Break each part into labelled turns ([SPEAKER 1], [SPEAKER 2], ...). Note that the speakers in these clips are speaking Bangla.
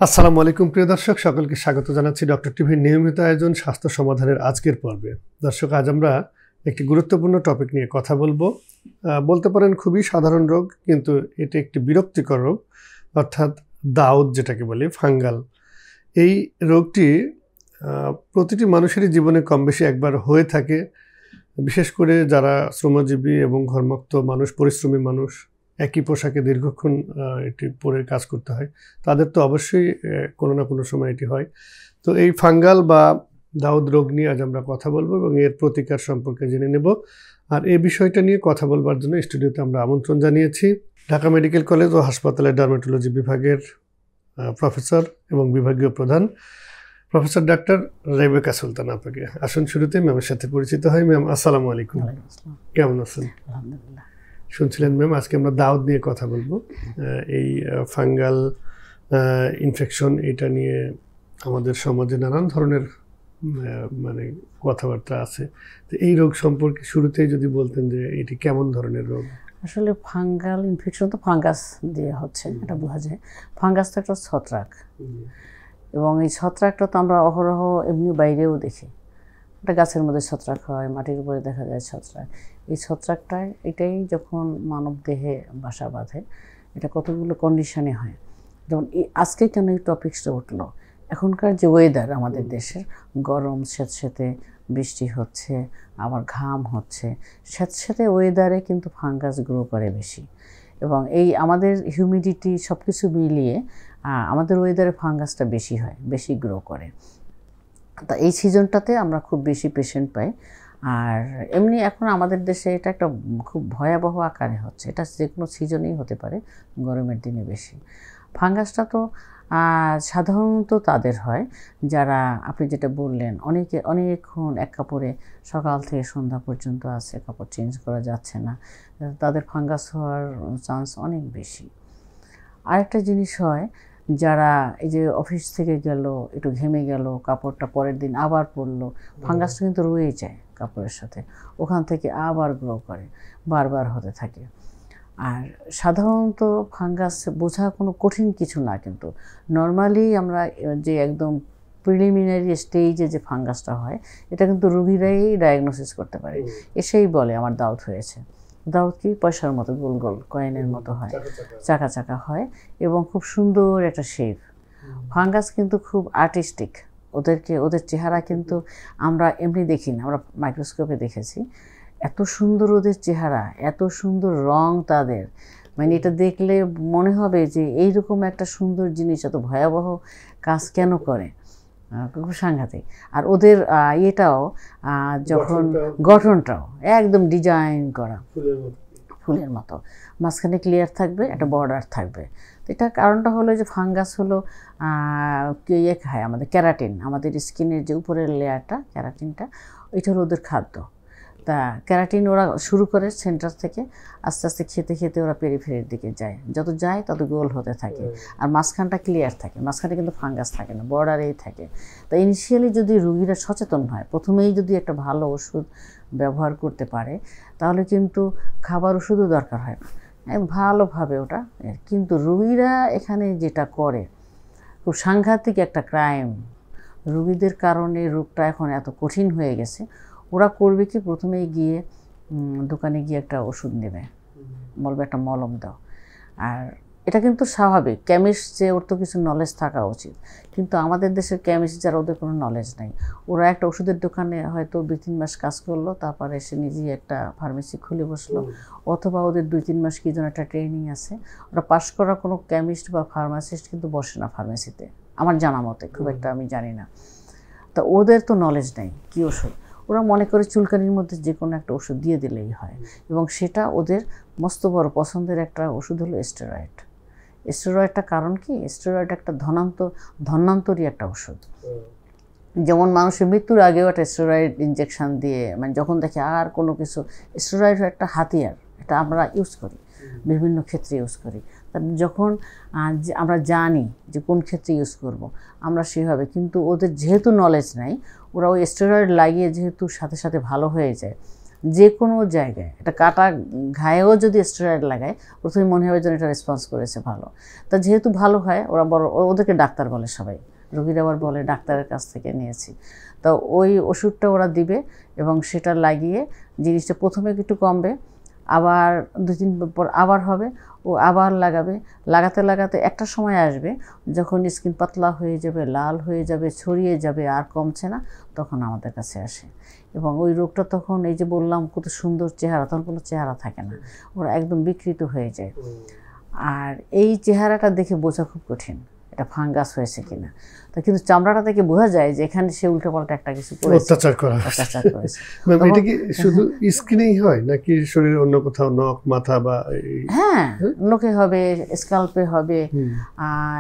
[SPEAKER 1] আসসালামু আলাইকুম প্রিয় দর্শক, সকলকে স্বাগত জানাচ্ছি ডক্টর টিভির নিয়মিত আয়োজন স্বাস্থ্য সমাধানের আজকের পর্বে। দর্শক, আজ আমরা একটি গুরুত্বপূর্ণ টপিক নিয়ে কথা বলবো। বলতে পারেন খুবই সাধারণ রোগ, কিন্তু এটি একটি বিরক্তিকর রোগ, অর্থাৎ দাউদ যেটাকে বলি, ফাঙ্গাল। এই রোগটি প্রতিটি মানুষেরই জীবনে কম বেশি একবার হয়ে থাকে। বিশেষ করে যারা শ্রমজীবী এবং ঘরমুক্ত মানুষ, পরিশ্রমী মানুষ, একই পোশাকে দীর্ঘক্ষণ এটি পরে কাজ করতে হয়, তাদের তো অবশ্যই কোনো না কোনো সময় এটি হয়। তো এই ফাঙ্গাল বা দাউদ রোগ নিয়ে আজ আমরা কথা বলবো এবং এর প্রতিকার সম্পর্কে জেনে নেব। আর এই বিষয়টা নিয়ে কথা বলবার জন্য স্টুডিওতে আমরা আমন্ত্রণ জানিয়েছি ঢাকা মেডিকেল কলেজ ও হাসপাতালের ডার্মেটোলজি বিভাগের প্রফেসর এবং বিভাগীয় প্রধান প্রফেসর ডাক্তার রেবেকা সুলতান আপাকে। আসুন শুরুতে ম্যামের সাথে পরিচিত হয়। ম্যাম, আসসালামু আলাইকুম, কেমন আছেন?
[SPEAKER 2] আলহামদুলিল্লাহ।
[SPEAKER 1] শুনছিলেন ম্যাম, আজকে আমরা দাউদ নিয়ে কথা বলবো। এই ফাঙ্গাল ইনফেকশন, এটা নিয়ে আমাদের সমাজে নানান ধরনের মানে কথাবার্তা আছে। তো এই রোগ সম্পর্কে শুরুতেই যদি বলতেন যে এটি কেমন ধরনের রোগ?
[SPEAKER 2] আসলে ফাঙ্গাল ইনফেকশন তো ফাঙ্গাস দিয়ে হচ্ছে, এটা বোঝা যায়। ফাঙ্গাস তো একটা ছত্রাক, এবং এই ছত্রাকটা তো আমরা অহরহ এমনি বাইরেও দেখি। একটা গাছের মধ্যে ছত্রাক হয়, মাটির উপরে দেখা যায় ছত্রাক। এই ছত্রাকটায় এটাই যখন মানব দেহে বাসা বাঁধে, এটা কতগুলো কন্ডিশনে হয়। যেমন আজকে কেন এই টপিক্সটা উঠলো, এখনকার যে ওয়েদার আমাদের দেশের, গরম স্যাঁতস্যাঁতে বৃষ্টি হচ্ছে, আবার ঘাম হচ্ছে, স্যাঁতস্যাঁতে ওয়েদারে কিন্তু ফাঙ্গাস গ্রো করে বেশি। এবং এই আমাদের হিউমিডিটি সব কিছু মিলিয়ে আমাদের ওয়েদারে ফাঙ্গাসটা বেশি হয়, বেশি গ্রো করে। তা এই সিজনটাতে আমরা খুব বেশি পেশেন্ট পাই। আর এমনি এখন আমাদের দেশে এটা একটা খুব ভয়াবহ আকারে হচ্ছে। এটা যে কোনো সিজনেই হতে পারে, গরমের দিনে বেশি। ফাঙ্গাসটা তো সাধারণত তাদের হয় যারা, আপনি যেটা বললেন, অনেকক্ষণ এক কাপড়ে সকাল থেকে সন্ধ্যা পর্যন্ত আছে, কাপড় চেঞ্জ করা যাচ্ছে না, তাদের ফাঙ্গাস হওয়ার চান্স অনেক বেশি। আরেকটা জিনিস হয়, যারা এই যে অফিস থেকে গেল, একটু ঘেমে গেল, কাপড়টা পরের দিন আবার পরলো, ফাঙ্গাসটা কিন্তু রয়ে যায় কাপড়ের সাথে, ওখান থেকে আবার গ্রো করে, বারবার হতে থাকে। আর সাধারণত ফাঙ্গাস বোঝা কোনো কঠিন কিছু না, কিন্তু নর্মালি আমরা যে একদম প্রিলিমিনারি স্টেজে যে ফাঙ্গাসটা হয়, এটা কিন্তু রোগীরাই ডায়াগনোসিস করতে পারে। এসেই বলে আমার দাউদ হয়েছে। দাউদ কি পয়সার মতো গোল গোল কয়েনের মতো হয়, চাকা চাকা হয়, এবং খুব সুন্দর একটা শেপ। ফাঙ্গাস কিন্তু খুব আর্টিস্টিক, ওদের চেহারা কিন্তু আমরা এমনি দেখি না, আমরা মাইক্রোস্কোপে দেখেছি। এত সুন্দর ওদের চেহারা, এত সুন্দর রং তাদের, মানে এটা দেখলে মনে হবে যে এইরকম একটা সুন্দর জিনিস এত ভয়াবহ কাজ কেন করে, খুব সাংঘাতিক। আর ওদের ইয়েটাও যখন গঠনটাও একদম ডিজাইন করা ফুলের মতো, মাঝখানে ক্লিয়ার থাকবে, একটা বর্ডার থাকবে। তো এটা কারণটা হলো যে ফাঙ্গাস হলো ইয়ে খায় আমাদের ক্যারাটিন, আমাদের স্কিনের যে উপরের লেয়ারটা, ক্যারাটিনটা, ওইটা হলো ওদের খাদ্য। তা ক্যারাটিন ওরা শুরু করে সেন্টার থেকে, আস্তে আস্তে খেতে খেতে ওরা পেরিফেরির দিকে যায়, যত যায় তত গোল হতে থাকে, আর মাঝখানটা ক্লিয়ার থাকে, মাঝখানে কিন্তু ফাঙ্গাস থাকে না, বর্ডারেই থাকে। তা ইনিশিয়ালি যদি রোগীরা সচেতন হয়, প্রথমেই যদি একটা ভালো ওষুধ ব্যবহার করতে পারে, তাহলে কিন্তু খাবার ওষুধও দরকার হয় না, ভালোভাবে ওটা। কিন্তু রোগীরা এখানে যেটা করে, খুব সাংঘাতিক একটা ক্রাইম। রোগীদের কারণে রোগটা এখন এত কঠিন হয়ে গেছে। ওরা করবে কি, প্রথমেই গিয়ে দোকানে গিয়ে একটা ওষুধ নেবে, বলবে একটা মলম দাও। আর এটা কিন্তু স্বাভাবিক, কেমিস্ট যে, ওর তো কিছু নলেজ থাকা উচিত। কিন্তু আমাদের দেশের কেমিস্ট যারা, ওদের কোনো নলেজ নেই। ওরা একটা ওষুধের দোকানে হয়তো 2-3 মাস কাজ করলো, তারপরে সে নিজেই একটা ফার্মেসি খুলে বসলো, অথবা ওদের 2-3 মাস কি যেন একটা ট্রেনিং আছে। ওরা পাশ করা কোনো কেমিস্ট বা ফার্মাসিস্ট কিন্তু বসে না ফার্মেসিতে, আমার জানা মতে, খুব একটা আমি জানি না। তা ওদের তো নলেজ নেই কী ওষুধ, ওরা মনে করে চুলকানির মধ্যে যে কোনো একটা ওষুধ দিয়ে দিলেই হয়। এবং সেটা ওদের মস্ত বড় পছন্দের একটা ওষুধ হলো স্টেরয়েড। স্টেরয়েডটা কারণ কি, স্টেরয়েড একটা ধন্যান্তরী একটা ওষুধ। যেমন মানুষের মৃত্যুর আগেও একটা স্টেরয়েড ইনজেকশন দিয়ে, মানে যখন দেখে আর কোনো কিছু, স্টেরয়েড একটা হাতিয়ার, এটা আমরা ইউজ করি, বিভিন্ন ক্ষেত্রে ইউজ করি। যখন আমরা জানি যে কোন ক্ষেত্রে ইউজ করব, আমরা সেভাবে, কিন্তু ওদের যেহেতু নলেজ নাই, ওরা ওই স্টেরয়েড লাগিয়ে যেহেতু সাথে সাথে ভালো হয়ে যায়, যে কোনো জায়গায় এটা কাটা ঘায়েও যদি স্টেরয়েড লাগায় প্রথমে মনে হবে যেন এটা রেসপন্স করেছে ভালো। তা যেহেতু ভালো হয় ওরা বড় ওদেরকে ডাক্তার বলে সবাই, রোগীরা আবার বলে ডাক্তারের কাছ থেকে নিয়েছি। তো ওই ওষুধটা ওরা দিবে এবং সেটা লাগিয়ে জিনিসটা প্রথমে একটু কমবে, আবার 2-3 দিন পর আবার হবে, ও আবার লাগাবে। লাগাতে লাগাতে একটা সময় আসবে যখন স্কিন পাতলা হয়ে যাবে, লাল হয়ে যাবে, ছড়িয়ে যাবে, আর কমছে না, তখন আমাদের কাছে আসে। এবং ওই রোগটা তখন এই যে বললাম কত সুন্দর চেহারা, তখন কোনো চেহারা থাকে না, ওরা একদম বিকৃত হয়ে যায়। আর এই চেহারাটা দেখে বোঝা খুব কঠিন এটা ফাঙ্গাস হয়েছে কিনা। তো কিন্তু চামড়াটা থেকে বোঝা যায় যে এখানে সে উল্টোপাল্টা একটা কিছু
[SPEAKER 1] অত্যাচার করেছে। এটা কি শুধু স্কিনেই হয় নাকি শরীরের অন্য কোথাও, নখ, মাথা বা?
[SPEAKER 2] হ্যাঁ, নখে হবে, স্কাল্পে হবে।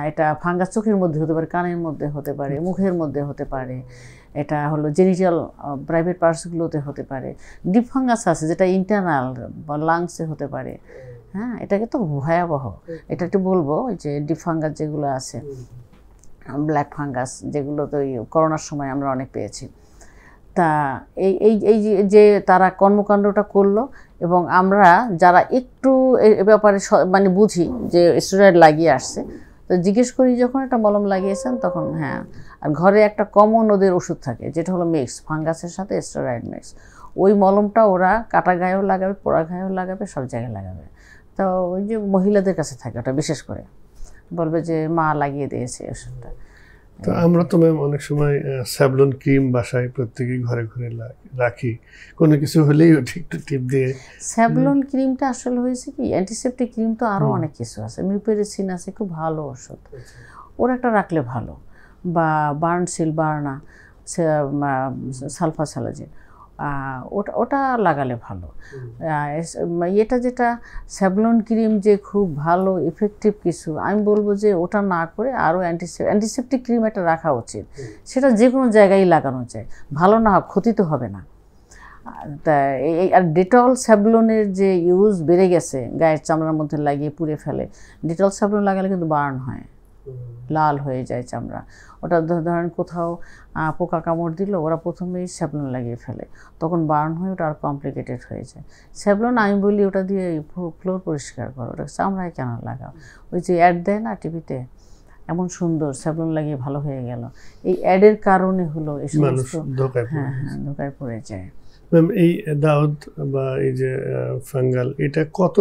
[SPEAKER 2] এটা ফাঙ্গাস চোখের মধ্যে হতে পারে, কানের মধ্যে হতে পারে, মুখের মধ্যে হতে পারে, এটা হলো জেনিটাল প্রাইভেট পার্টসগুলোতে হতে পারে। ডিপ ফাঙ্গাস আছে যেটা ইন্টারনাল বা লাংসে হতে পারে। হ্যাঁ, এটাকে তো ভয়াবহ। এটা একটু বলবো যে ডিপ ফাঙ্গাস যেগুলো আছে, ব্ল্যাক ফাঙ্গাস, যেগুলো তো করোনার সময় আমরা অনেক পেয়েছি। তা এই এই এই যে তারা কর্মকাণ্ডটা করলো, এবং আমরা যারা একটু এ ব্যাপারে মানে বুঝি যে স্টেরয়েড লাগিয়ে আসছে, তো জিজ্ঞেস করি যখন এটা মলম লাগিয়েছেন তখন হ্যাঁ। আর ঘরে একটা কমন ওদের ওষুধ থাকে যেটা হলো মিক্স, ফাঙ্গাসের সাথে স্টেরয়েড মিক্স। ওই মলমটা ওরা কাটা গায়েও লাগাবে, পোড়া গায়েও লাগাবে, সব জায়গায় লাগাবে। তো ওই যে মহিলাদের কাছে থাকে ওটা, বিশেষ করে বলবে যে মা লাগিয়ে দিয়েছে ওষুধটা।
[SPEAKER 1] তো আমরা তো ম্যাম অনেক সময় স্যাভলন ক্রিম বাসায় প্রত্যেকেই ঘরে ঘরে রাখি, কোনো কিছু হলেই ওটা একটু টিপ দিয়ে।
[SPEAKER 2] স্যাভলন ক্রিমটা আসলে হয়েছে কি, অ্যান্টিসেপ্টিক ক্রিম তো আরও অনেক কিছু আছে, মিউপেরিসিন আছে, খুব ভালো ওষুধ, ওরা একটা রাখলে ভালো। বা বার্নসিল, বার্না, সালফাসালাজিন, ওটা লাগালে ভালো। এটা যেটা স্যাভলন ক্রিম যে খুব ভালো ইফেক্টিভ কিছু, আমি বলবো যে ওটা না করে আরও অ্যান্টিসেপ্টিক ক্রিম একটা রাখা উচিত। সেটা যে কোনো জায়গায় লাগানো যায়, ভালো না হোক, ক্ষতি তো হবে না। তা এই আর ডেটল স্যাভলনের যে ইউজ বেড়ে গেছে, গায়ের চামড়ার মধ্যে লাগিয়ে পুড়ে ফেলে। ডেটল স্যাভলন লাগালে কিন্তু বার্ন হয়, লাল হয়ে যায় চামড়া। ওটা ধরেন কোথাও পোকা কামড় দিল, ওরা প্রথমেই স্যাভলন লাগিয়ে ফেলে, তখন বার্ন হয়ে ওটা আর কমপ্লিকেটেড হয়ে যায়। স্যাভলন আমি বলি ওটা দিয়ে ফ্লোর পরিষ্কার করো, ওটা চামড়ায় কেন লাগাও? ওই যে অ্যাড দেয় না টিভিতে, এমন সুন্দর স্যাভলন লাগিয়ে ভালো হয়ে গেল, এই অ্যাডের কারণে হলো এই সমস্ত ধোকায় পড়ে যায়।
[SPEAKER 1] ম্যাম এই দাউদ বা এই যে ফাঙ্গাল, এটা কত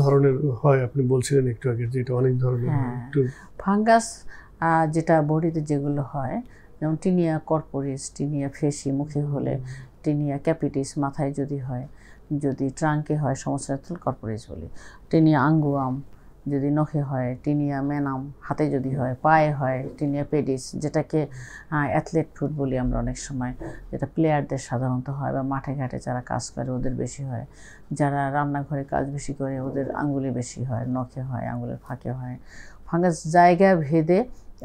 [SPEAKER 1] ধরনের হয় আপনি বলছিলেন একটু আগে যে এটা অনেক ধরনের।
[SPEAKER 2] ফাঙ্গাস যেটা বডিতে যেগুলো হয়, যেমন টিনিয়া কর্পোরিস, টিনিয়া ফেসি মুখে হলে, টিনিয়া ক্যাপিটিস মাথায় যদি হয়, যদি ট্রাঙ্কে হয় সমস্যা কর্পোরিস বলি, টিনিয়া আঙ্গুয়াম যদি নখে হয়, টিনিয়া ম্যানাম হাতে যদি হয়, পায়ে হয় টিনিয়া পেডিস, যেটাকে অ্যাথলেট ফুট বলি আমরা অনেক সময়, যেটা প্লেয়ারদের সাধারণত হয়, বা মাঠে ঘাটে যারা কাজ করে ওদের বেশি হয়, যারা রান্নাঘরে কাজ বেশি করে ওদের আঙ্গুলে বেশি হয়, নখে হয়, আঙ্গুলের ফাঁকে হয়। ফাঙ্গাস জায়গা ভেদে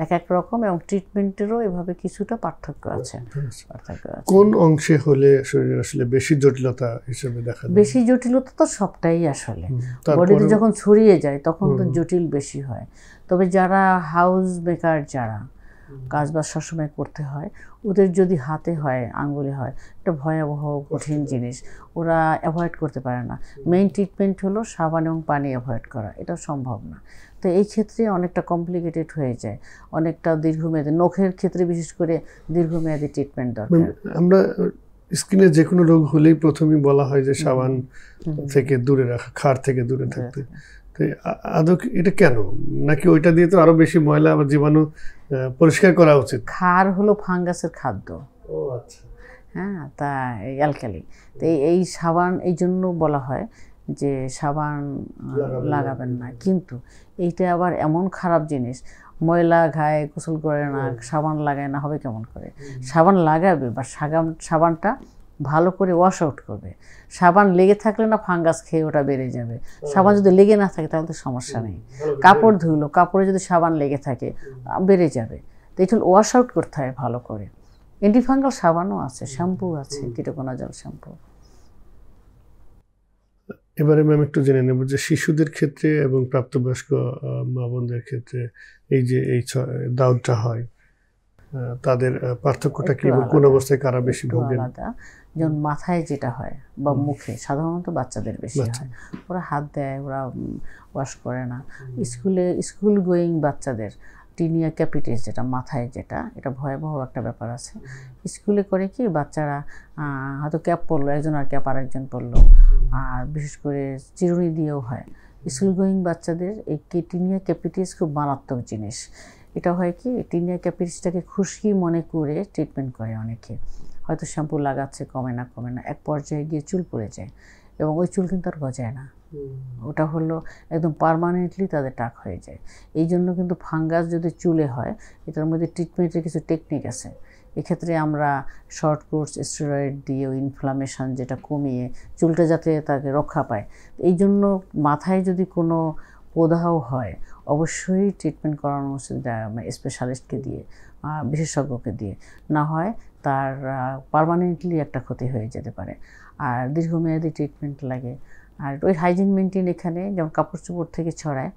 [SPEAKER 2] এক এক রকম, এবং ট্রিটমেন্টেরও এভাবে কিছুটা পার্থক্য আছে।
[SPEAKER 1] কোন অংশে হলে শরীরে আসলে বেশি জটিলতা হিসেবে দেখা যায়?
[SPEAKER 2] বেশি জটিলতা তো সবটাই আসলে বডিতে যখন ছড়িয়ে যায় তখন তো জটিল বেশি হয়। তবে যারা হাউস মেকার, যারা কাজবাজ সবসময় করতে হয়, ওদের যদি হাতে হয়, আঙ্গুলে হয়, এটা ভয়াবহ কঠিন জিনিস, ওরা অ্যাভয়েড করতে পারে না। মেইন ট্রিটমেন্ট হলো সাবান এবং পানি অ্যাভয়েড করা, এটা সম্ভব না। তো এই ক্ষেত্রে অনেকটা কমপ্লিকেটেড হয়ে যায়, অনেকটা দীর্ঘমেয়াদী, নখের ক্ষেত্রে বিশেষ করে দীর্ঘমেয়াদী ট্রিটমেন্ট দরকার।
[SPEAKER 1] আমরা স্কিনে যে কোনো রোগ হলেই প্রথমেই বলা হয় যে সাবান থেকে দূরে রাখা, খার থেকে দূরে থাকতে। আদৌ এটা কেন? নাকি ওইটা দিয়ে তো আরো বেশি ময়লা বা জীবাণু পরিষ্কার করা উচিত?
[SPEAKER 2] খার হলো ফাঙ্গাসের খাদ্য।
[SPEAKER 1] ও আচ্ছা।
[SPEAKER 2] হ্যাঁ, তা অ্যালকালি, তো এই সাবান এই জন্য বলা হয় যে সাবান লাগাবেন না। কিন্তু এইটা আবার এমন খারাপ জিনিস, ময়লা গায়ে গোসল করে না, সাবান লাগায় না, হবে কেমন করে? সাবান লাগাবে বা সাবানটা ভালো করে ওয়াশ আউট করবে। সাবান লেগে থাকলে না ফাঙ্গাস খেয়ে ওটা বেড়ে যাবে। সাবান যদি লেগে না থাকে তাহলে তো সমস্যা নেই। কাপড় ধুইলো, কাপড়ে যদি সাবান লেগে থাকে বেড়ে যাবে। তো এটা ওয়াশ আউট করতে হয় ভালো করে। অ্যান্টিফাঙ্গাল সাবানও আছে, শ্যাম্পু আছে, কিটোকোনাজল শ্যাম্পু।
[SPEAKER 1] এবারে ম্যাম একটু জেনে নেব যে শিশুদের ক্ষেত্রে এবং প্রাপ্তবয়স্ক মা বোনদের ক্ষেত্রে এই যে এই দাউদটা হয়, তাদের পার্থক্যটা কি, কোন অবস্থায় কারা বেশি ভোগেন?
[SPEAKER 2] আলাদা। যেমন মাথায় যেটা হয় বা মুখে সাধারণত বাচ্চাদের বেশি হয়, ওরা হাত দেয়, ওরা ওয়াশ করে না। স্কুল গোয়িং বাচ্চাদের টিনিয়া ক্যাপিটিস যেটা মাথায় যেটা, এটা ভয়াবহ একটা ব্যাপার আছে। স্কুলে করে কি বাচ্চারা হয়তো ক্যাপ পরলো একজন আর ক্যাপ আরেকজন পরলো, আর বিশেষ করে চিরুনি দিয়েও হয়। স্কুল গোয়িং বাচ্চাদের এই টিনিয়া ক্যাপিটিস খুব মারাত্মক জিনিস। এটা হয় কি টিনিয়া ক্যাপিটিসটাকে খুশকি মনে করে ট্রিটমেন্ট করে অনেকে, হয়তো শ্যাম্পু লাগাচ্ছে, কমে না, এক পর্যায়ে গিয়ে চুল পড়ে যায় এবং ওই চুল কিন্তু আর গজায় না, ওটা হলো একদম পার্মানেন্টলি তাদের টাক হয়ে যায়। এই জন্য কিন্তু ফাঙ্গাস যদি চুলে হয়, এটার মধ্যে ট্রিটমেন্টের কিছু টেকনিক আছে। এক্ষেত্রে আমরা শর্ট কোর্স স্টেরয়েড দিয়ে ওই ইনফ্লামেশন যেটা কমিয়ে চুলটা যাতে তাকে রক্ষা পায়। এই জন্য মাথায় যদি কোনো প্রদাহ হয় অবশ্যই ট্রিটমেন্ট করানো উচিত স্পেশালিস্টকে দিয়ে, বিশেষজ্ঞকে দিয়ে, না হয় তার পার্মানেন্টলি একটা ক্ষতি হয়ে যেতে পারে। আর দীর্ঘমেয়াদী ট্রিটমেন্ট লাগে। আর ওই হাইজিন মেনটেন এখানে যেমন কাপড় চোপড় থেকে ছড়ায়,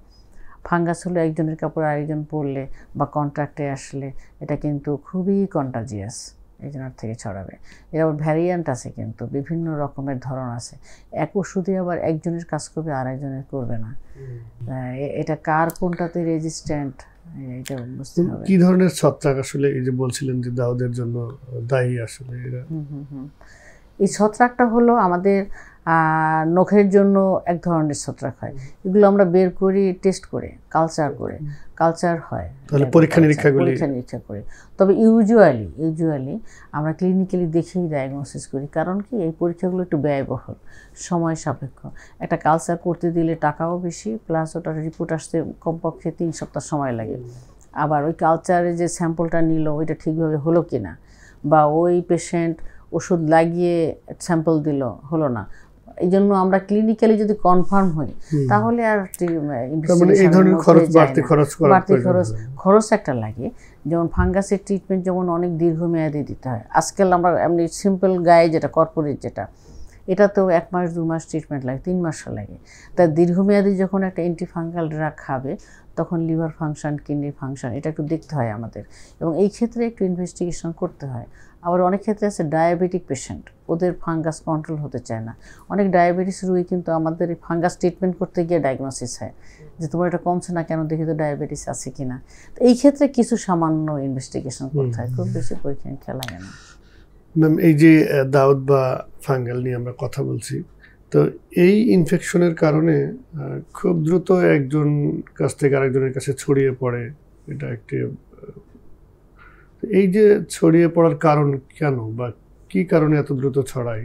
[SPEAKER 2] ফাঙ্গাস হলে একজনের কাপড় আরেকজন পরলে বা কন্ট্রাক্টে আসলে এটা কিন্তু খুবই কন্টাজিয়াস, একজনের থেকে ছড়াবে। এর আবার ভ্যারিয়েন্ট আছে, কিন্তু বিভিন্ন রকমের ধরন আছে। এক ওষুধে আবার একজনের কাজ করবে আর একজনের করবে না। এটা কার কোনটাতে রেজিস্ট্যান্ট এটা বুঝতে হবে।
[SPEAKER 1] কি ধরনের ছত্রাক আসলে এই যে বলছিলেন যে দাউদের জন্য দায়ী আসলে এরা?
[SPEAKER 2] এই ছত্রাকটা হলো আমাদের নখের জন্য এক ধরনের ছত্রাক হয়। এগুলো আমরা বের করি টেস্ট করে, কালচার হয়,
[SPEAKER 1] তাহলে পরীক্ষা নিরীক্ষা
[SPEAKER 2] করি। তবে ইউজুয়ালি আমরা ক্লিনিক্যালি দেখেই ডায়াগনোসিস করি। কারণ কি এই পরীক্ষাগুলো একটু ব্যয়বহুল, সময় সাপেক্ষ। একটা কালচার করতে দিলে টাকাও বেশি, প্লাস ওটার রিপোর্ট আসতে কমপক্ষে 3 সপ্তাহ সময় লাগে। আবার ওই কালচারে যে স্যাম্পলটা নিল ওইটা ঠিকভাবে হলো কি না, বা ওই পেশেন্ট ওষুধ লাগিয়ে স্যাম্পল দিল, হলো না। এই জন্য আমরা ক্লিনিক্যালি যদি কনফার্ম হই তাহলে আর খরচ একটা লাগে। যেমন ফাঙ্গাসের ট্রিটমেন্ট যেমন অনেক দীর্ঘমেয়াদী দিতে হয়। আজকাল আমরা এমনি সিম্পল গায়ে যেটা কর্পোরেট যেটা, এটা তো 1 মাস 2 মাস ট্রিটমেন্ট লাগে, 3 মাসও লাগে। তাই দীর্ঘমেয়াদী যখন একটা অ্যান্টিফাঙ্গাল ড্রাগ খাবে তখন লিভার ফাংশন, কিডনি ফাংশন এটা একটু দেখতে হয় আমাদের, এবং এই ক্ষেত্রে একটু ইনভেস্টিগেশন করতে হয়। আবার অনেক ক্ষেত্রে আছে ডায়াবেটিক পেশেন্ট, ওদের ফাঙ্গাস কন্ট্রোল হতে চায় না। অনেক ডায়াবেটিস রোগী কিন্তু আমাদের এই ফাঙ্গাস ট্রিটমেন্ট করতে গিয়ে ডায়াগনোসিস হয় যে তোমার এটা কমছে না কেন, দেখি তো ডায়াবেটিস আছে কিনা। তো এই ক্ষেত্রে কিছু সামান্য ইনভেস্টিগেশন করতে হয়, খুব বেশি পরীক্ষা নিরীক্ষা লাগে না।
[SPEAKER 1] ম্যাম, এই যে দাউদ বা ফাঙ্গাল নিয়ে আমরা কথা বলছি, তো এই ইনফেকশনের কারণে খুব দ্রুত একজন কাছ থেকে আরেকজনের কাছে ছড়িয়ে পড়ে। এটা একটি, এই যে ছড়িয়ে পড়ার কারণ কেন বা কি কারণে এত দ্রুত ছড়ায়?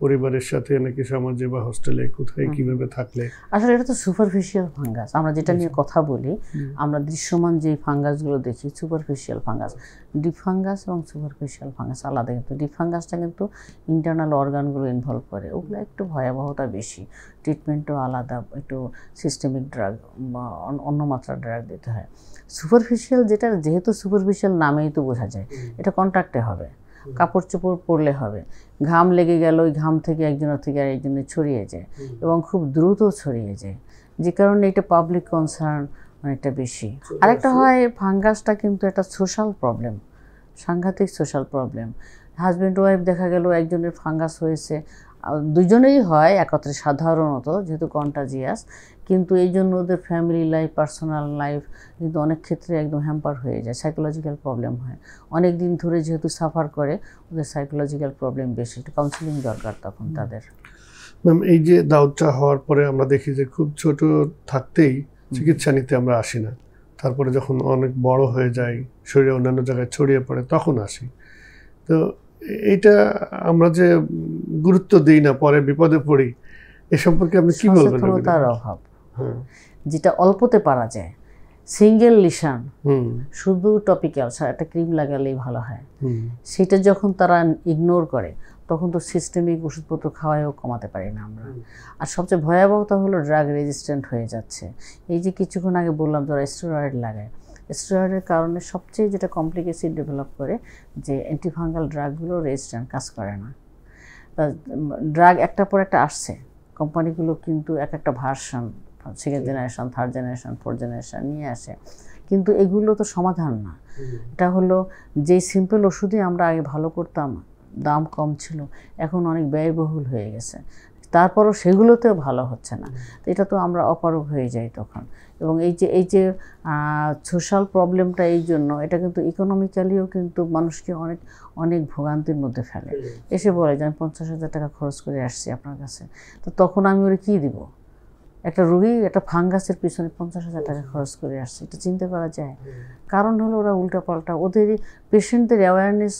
[SPEAKER 1] পরিবারের সাথে নাকি সমাজে বা হোস্টেলে, কোথায় কিভাবে থাকলে?
[SPEAKER 2] আসলে এটা তো সুপারফিশিয়াল ফাঙ্গাস। আমরা যেটা নিয়ে কথা বলি, আমরা দৃশ্যমান যে ফাঙ্গাসগুলো দেখি সুপারফিশিয়াল ফাঙ্গাস। ডিপ ফাঙ্গাস এবং সুপারফিশিয়াল ফাঙ্গাস আলাদা। কিন্তু ডিপ ফাঙ্গাসটা কিন্তু ইন্টারনাল অর্গানগুলো ইনভলভ করে, ওগুলো একটু ভয়াবহতা বেশি, ট্রিটমেন্টও আলাদা, একটু সিস্টেমিক ড্রাগ বা অন্য মাত্রার ড্রাগ দিতে হয়। সুপারফিশিয়াল যেটা, যেহেতু সুপারফিশিয়াল নামেই তো বোঝা যায় এটা কন্ট্রাক্টে হবে, কাপড় চোপড় পরলে হবে, ঘাম লেগে গেল, ওই ঘাম থেকে একজনের থেকে আরেকজনের ছড়িয়ে যায় এবং খুব দ্রুত ছড়িয়ে যায়, যে কারণে এটা পাবলিক কনসার্ন অনেকটা বেশি। আরেকটা হয় ফাঙ্গাসটা কিন্তু একটা সোশ্যাল প্রবলেম, সাংঘাতিক সোশ্যাল প্রবলেম। হাজব্যান্ড ওয়াইফ দেখা গেল একজনের ফাঙ্গাস হয়েছে, দুজনেরই হয় একত্রে সাধারণত, যেহেতু কন্টাজিয়াস, কিন্তু এই জন্য ওদের ফ্যামিলি লাইফ, পার্সোনাল লাইফ কিন্তু অনেক ক্ষেত্রে একদম হ্যাম্পার হয়ে যায়, সাইকোলজিক্যাল প্রবলেম হয়। অনেক দিন ধরে যেহেতু সাফার করে, ওদের সাইকোলজিক্যাল প্রবলেম বেশি, একটু কাউন্সিলিং দরকার তখন তাদের।
[SPEAKER 1] ম্যাম, এই যে দাউদটা হওয়ার পরে আমরা দেখি যে খুব ছোট থাকতেই চিকিৎসা নিতে আমরা আসি না, তারপরে যখন অনেক বড় হয়ে যায়, শরীরে অন্যান্য জায়গায় ছড়িয়ে পড়ে, তখন আসি। তো এইটা আমরা যে গুরুত্ব দিই না, পরে বিপদে পড়ি, এ সম্পর্কে আপনি কি বলবেন?
[SPEAKER 2] সচেতনতার অভাব, যেটা অল্পতে পারা যায়, সিঙ্গেল লিশন, শুধু টপিক্যাল একটা ক্রিম লাগালেই ভালো হয়, সেটা যখন তারা ইগনোর করে তখন তো সিস্টেমিক ওষুধপত্র খাওয়ায়ও কমাতে পারি না আমরা। আর সবচেয়ে ভয়াবহতা হলো ড্রাগ রেজিস্ট্যান্ট হয়ে যাচ্ছে। এই যে কিছুক্ষণ আগে বললাম যারা স্টেরয়েড লাগায়, স্টেরয়েডের কারণে সবচেয়ে যেটা কমপ্লিকেশন ডেভেলপ করে যে অ্যান্টিফাঙ্গাল ড্রাগগুলো রেজিস্ট্যান্ট কাজ করে না। ড্রাগ একটার পর একটা আসছে, কোম্পানিগুলো কিন্তু এক একটা version, second generation, third generation, fourth generation নিয়ে আসে, কিন্তু এগুলো তো সমাধান না। এটা হলো যে সিম্পল ওষুধই আমরা আগে ভালো করতাম, দাম কম ছিল, এখন অনেক ব্যয়বহুল হয়ে গেছে, তারপরও সেগুলোতেও ভালো হচ্ছে না। তো এটা তো আমরা অপারগ হয়ে যাই তখন। এবং এই যে সোশ্যাল প্রবলেমটা এই জন্য, এটা কিন্তু ইকোনমিক্যালিও কিন্তু মানুষকে অনেক অনেক ভোগান্তির মধ্যে ফেলে। এসে বলে যে আমি 50,000 টাকা খরচ করে আসছি আপনার কাছে, তো তখন আমি ওরা কী দিব? একটা রুগী একটা ফাঙ্গাসের পিছনে 50,000 টাকা খরচ করে আসছে, এটা চিন্তা করা যায়? কারণ হলো ওরা উল্টাপাল্টা, ওদের পেশেন্টদের অ্যাওয়ারনেস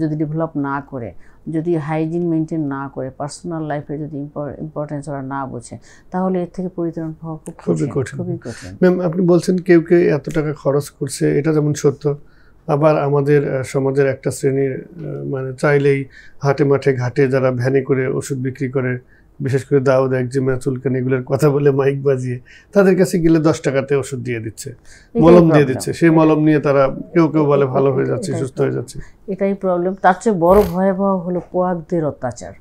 [SPEAKER 2] যদি ডেভেলপ না করে, যদি হাইজিন মেনটেন না করে, পার্সোনাল লাইফে যদি ইম্পর্টেন্স ওরা না বোঝে, তাহলে এর থেকে পরিত্রাণ পাওয়া খুবই কঠিন।
[SPEAKER 1] ম্যাম, আপনি বলছেন কেউ কেউ এত টাকা খরচ করছে, এটা যেমন সত্য, আবার আমাদের সমাজের একটা শ্রেণীর মানে চাইলেই হাটে মাঠে ঘাটে যারা ভ্যানে করে ওষুধ বিক্রি করে, বিশেষ করে দাউদ, একজিমা, চুলকানি এগুলোর কথা বলে মাইক বাজিয়ে তাদের কাছে গেলে 10 টাকাতে ওষুধ দিয়ে দিচ্ছে, মলম দিয়ে দিচ্ছে, সেই মলম নিয়ে তারা কেউ কেউ বলে ভালো হয়ে যাচ্ছে, সুস্থ হয়ে যাচ্ছে।
[SPEAKER 2] এটাই প্রবলেম। তার চেয়ে বড় ভয়াবহ হলো কোয়াকদের অত্যাচার।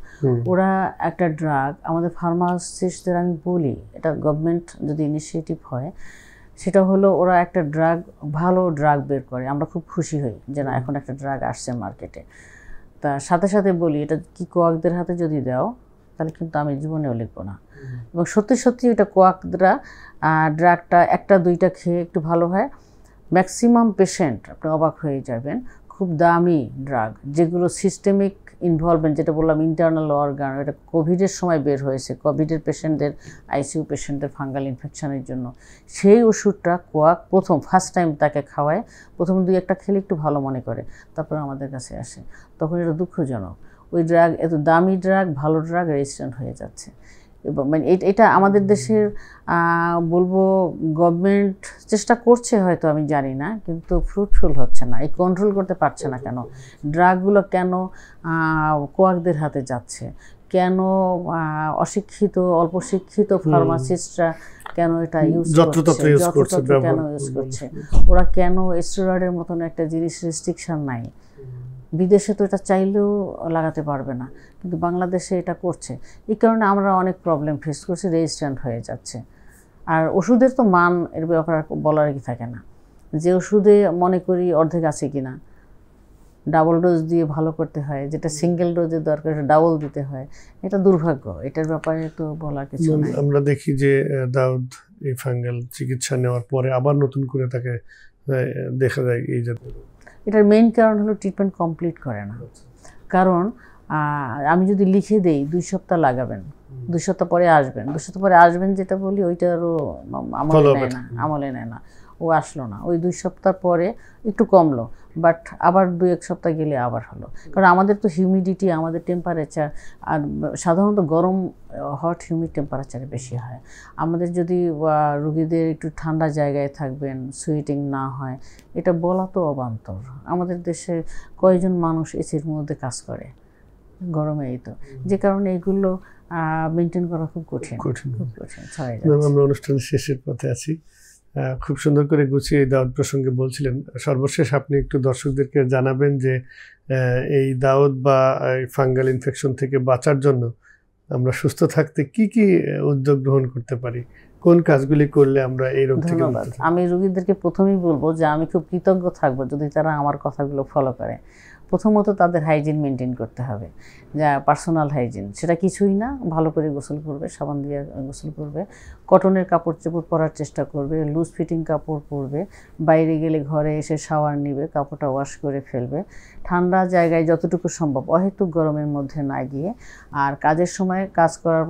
[SPEAKER 2] ওরা একটা ড্রাগ, আমাদের ফার্মাসিস্টদের আমি বলি, এটা গভর্নমেন্ট যদি ইনিশিয়েটিভ হয়, সেটা হলো ওরা একটা ড্রাগ, ভালো ড্রাগ বের করে, আমরা খুব খুশি হই যে না এখন একটা ড্রাগ আসছে মার্কেটে। তা সাথে সাথে বলি এটা কি কোয়াকদের হাতে যদি দাও তাহলে কিন্তু আমি জীবনেও লিখবো না। এবং সত্যি সত্যি ওইটা কোয়াকরা ড্রাগটা একটা দুইটা খেয়ে একটু ভালো হয়। ম্যাক্সিমাম পেশেন্ট, আপনি অবাক হয়ে যাবেন, খুব দামি ড্রাগ যেগুলো সিস্টেমিক ইনভলভমেন্ট, যেটা বললাম ইন্টারনাল অর্গান, এটা কোভিডের সময় বের হয়েছে, কোভিডের পেশেন্টদের, আইসিইউ পেশেন্টদের ফাঙ্গাল ইনফেকশনের জন্য। সেই ওষুধটা কোয়াক ফার্স্ট টাইম তাকে খাওয়ায়, প্রথম 2-1টা খেলে একটু ভালো মনে করে, তারপর আমাদের কাছে আসে। তখন এটা দুঃখজনক, ওই ড্রাগ, এত দামি ড্রাগ, ভালো ড্রাগ রেজিস্ট্যান্ট হয়ে যাচ্ছে। এবং মানে এটা আমাদের দেশের বলবো গভর্নমেন্ট চেষ্টা করছে হয়তো, আমি জানি না, কিন্তু ফ্রুটফুল হচ্ছে না। এই কন্ট্রোল করতে পারছে না কেন? ড্রাগগুলো কেন কোয়াকদের হাতে যাচ্ছে? কেন অশিক্ষিত, অল্প শিক্ষিত ফার্মাসিস্টরা কেন এটা ইউজ করছে, কেন ইউজ করছে? ওরা কেন স্টেরয়েডের মতন একটা জিনিস রেস্ট্রিকশন নাই? বিদেশে তো এটা চাইলেও লাগাতে পারবে না, কিন্তু বাংলাদেশে এটা করছে। এই কারণে আমরা অনেক প্রবলেম ফেস করছি, রেজিস্ট্যান্ট হয়ে যাচ্ছে। আর ওষুধের তো মান এর ব্যাপারে বলার কি থাকে না, যে ওষুধে মনে করি অর্ধেক আছে কিনা, ডাবল ডোজ দিয়ে ভালো করতে হয়, যেটা সিঙ্গেল ডোজের দরকার ডাবল দিতে হয়, এটা দুর্ভাগ্য। এটার ব্যাপারে তো বলার কিছু নাই।
[SPEAKER 1] আমরা দেখি যে দাউদ এই ফাঙ্গাল চিকিৎসা নেওয়ার পরে আবার নতুন করে তাকে দেখা যায় এই জাতীয়।
[SPEAKER 2] এটার মেইন কারণ হলো ট্রিটমেন্ট কমপ্লিট করে না। কারণ আমি যদি লিখে দেই 2 সপ্তাহ লাগাবেন, 2 সপ্তাহ পরে আসবেন, 2 সপ্তাহ পরে আসবেন যেটা বলি, ওইটা আরও আমলে নেয় না। ও আসলো না, ওই 2 সপ্তাহ পরে একটু কমলো, বাট আবার 2-1 সপ্তাহ গেলে আবার হলো। কারণ আমাদের তো হিউমিডিটি, আমাদের টেম্পারেচার, আর সাধারণত গরম, হট হিউমিড টেম্পারেচারে বেশি হয়। আমাদের যদি রুগীদের একটু ঠান্ডা জায়গায় থাকবেন, সুইটিং না হয়, এটা বলা তো অবান্তর। আমাদের দেশে কয়জন মানুষ এসির মধ্যে কাজ করে গরমে? এই তো, যে কারণে এগুলো মেনটেন করা খুব কঠিন।
[SPEAKER 1] আমরা অনুষ্ঠানের শেষের পথে আছি। খুব সুন্দর করে গুছিয়ে এই দাউদ প্রসঙ্গে বলছিলেন। সর্বশেষ আপনি একটু দর্শকদেরকে জানাবেন যে এই দাউদ বা ফাঙ্গাল ইনফেকশন থেকে বাঁচার জন্য আমরা সুস্থ থাকতে কি কি উদ্যোগ গ্রহণ করতে পারি, কোন কাজগুলি করলে আমরা এই রোগ থেকে?
[SPEAKER 2] ধন্যবাদ। আমি রোগীদেরকে প্রথমেই বলবো যে আমি খুব কৃতজ্ঞ থাকবো যদি তারা আমার কথাগুলো ফলো করে। প্রথমত তাদের হাইজিন মেনটেন করতে হবে, যা পার্সোনাল হাইজিন, সেটা কিছুই না, ভালো করে গোসল করবে, সাবান দিয়ে গোসল করবে, কটনের কাপড় চোপড় পরার চেষ্টা করবে, লুজ ফিটিং কাপড় পরবে, বাইরে গেলে ঘরে এসে শাওয়ার নিবে, কাপড়টা ওয়াশ করে ফেলবে, ঠান্ডা জায়গায় যতটুকু সম্ভব, অহেতুক গরমের মধ্যে না গিয়ে, আর কাজের সময় কাজ করার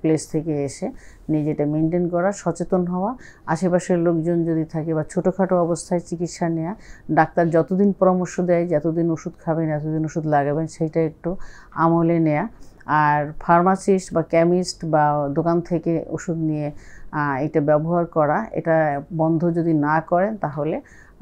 [SPEAKER 2] প্লেস থেকে এসে নিজেটা মেনটেন করা, সচেতন হওয়া, আশেপাশের লোকজন যদি থাকে বা ছোটোখাটো অবস্থায় চিকিৎসা নেওয়া, ডাক্তার যতদিন পরামর্শ দেয় যে এতদিন ওষুধ খাবেন, এতদিন ওষুধ লাগাবেন, সেইটা একটু আমলে নেয়া। আর ফার্মাসিস্ট বা কেমিস্ট বা দোকান থেকে ওষুধ নিয়ে এটা ব্যবহার করা, এটা বন্ধ যদি না করেন তাহলে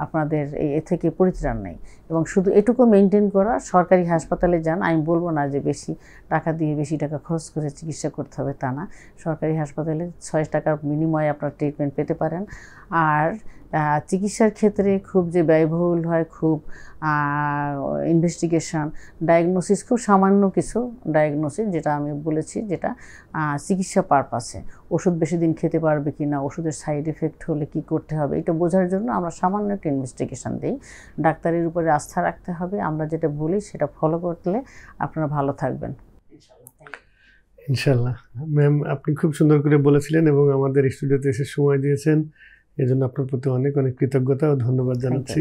[SPEAKER 2] আপনাদের এ থেকে পরিত্রাণ নেই। এবং শুধু এটুকু মেনটেন করা, সরকারি হাসপাতালে যান, আমি বলবো না যে বেশি টাকা দিয়ে বেশি টাকা খরচ করে চিকিৎসা করতে হবে, তা না। সরকারি হাসপাতালে 6 টাকার বিনিময়ে আপনার ট্রিটমেন্ট পেতে পারেন। আর চিকিৎসার ক্ষেত্রে খুব যে ব্যয়বহুল হয়, খুব ইনভেস্টিগেশন, ডায়াগনোসিস খুব সামান্য কিছু ডায়াগনোসিস, যেটা আমি বলেছি, যেটা চিকিৎসা পারপাসে ওষুধ বেশি দিন খেতে পারবে কি না, ওষুধের সাইড এফেক্ট হলে কি করতে হবে, এটা বোঝার জন্য আমরা সামান্য একটা ইনভেস্টিগেশন দিই। ডাক্তারের উপরে আস্থা রাখতে হবে, আমরা যেটা বলি সেটা ফলো করলে আপনারা ভালো থাকবেন
[SPEAKER 1] ইনশাল্লাহ। ম্যাম, আপনি খুব সুন্দর করে বলেছিলেন এবং আমাদের স্টুডিওতে এসে সময় দিয়েছেন, এজন্য আপনার প্রতি অনেক অনেক কৃতজ্ঞতা ও ধন্যবাদ জানাচ্ছি।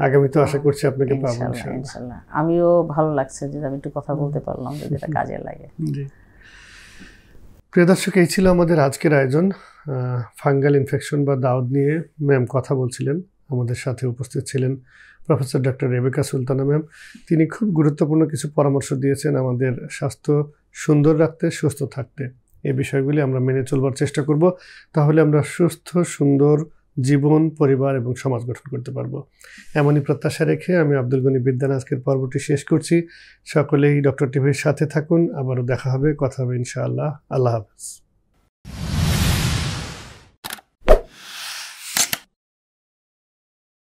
[SPEAKER 1] আগামীতে আশা করছি আপনাকে পাবো
[SPEAKER 2] ইনশাআল্লাহ। আমিও ভালো লাগছে যে আমি একটু কথা বলতে পারলাম, যে যেটা কাজে লাগে।
[SPEAKER 1] জি, প্রিয় দর্শক, এই ছিল আমাদের আজকের আয়োজন। ফাঙ্গাল ইনফেকশন বা দাউদ নিয়ে ম্যাম কথা বলছিলেন। আমাদের সাথে উপস্থিত ছিলেন professor doctor Rebecca Sultana ma'am. তিনি খুব গুরুত্বপূর্ণ কিছু পরামর্শ দিয়েছেন আমাদের স্বাস্থ্য সুন্দর রাখতে, সুস্থ থাকতে। এই বিষয়গুলি আমরা মেনে চলবার চেষ্টা করব, তাহলে আমরা সুস্থ সুন্দর জীবন, পরিবার এবং সমাজ গঠন করতে পারবো। এমনই প্রত্যাশা রেখে আমি আব্দুল গনি বিদ্যান আজকের পর্বটি শেষ করছি। সকলেই ডক্টর টিভির সাথে থাকুন। আবারও দেখা হবে, কথা হবে ইনশাআল্লাহ। আল্লাহ হাফেজ।